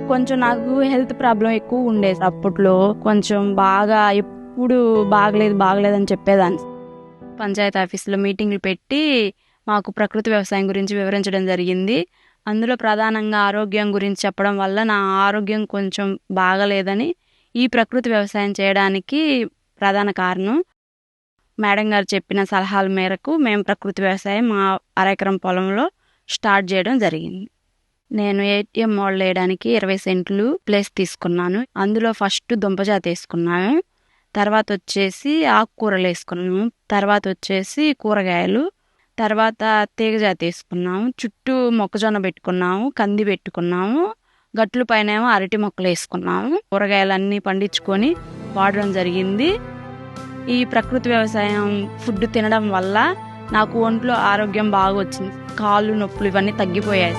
కొంచెం నాకు health problem ఎక్కువ ఉండేది. అప్పట్లో కొంచెం బాగా ఎప్పుడు బాగలేదని చెప్పేదాన్ని. పంచాయతీ ఆఫీసులో మీటింగ్లు పెట్టి మాకు ప్రకృతి వ్యవసాయం గురించి వివరించడం జరిగింది. అందులో ప్రధానంగా ఆరోగ్యం గురించి చెప్పడం వల్ల నా ఆరోగ్యం కొంచెం బాగలేదని ఈ ప్రకృతి వ్యవసాయం చేయడానికి ప్రధాన కారణం. మేడం గారు చెప్పిన సలహాల మేరకు మేము ప్రకృతి వ్యవసాయం మా అరెకరం పొలంలో స్టార్ట్ చేయడం జరిగింది. నేను ఏటీఎం మోడల్ వేయడానికి 20 సెంట్లు ప్లేస్ తీసుకున్నాను. అందులో ఫస్ట్ దుంపజాతి వేసుకున్నాను, తర్వాత వచ్చేసి ఆకుకూరలు వేసుకున్నాము, తర్వాత వచ్చేసి కూరగాయలు, తర్వాత తీగజాతి వేసుకున్నాము, చుట్టూ మొక్కజొన్న పెట్టుకున్నాము, కంది పెట్టుకున్నాము, గట్ల పైనేమో అరటి మొక్కలు వేసుకున్నాము. కూరగాయలన్నీ పండించుకొని వాడడం జరిగింది. ఈ ప్రకృతి వ్యవసాయం ఫుడ్ తినడం వల్ల నాకు ఒంట్లో ఆరోగ్యం బాగా వచ్చింది. కాళ్ళు నొప్పులు ఇవన్నీ తగ్గిపోయాయి.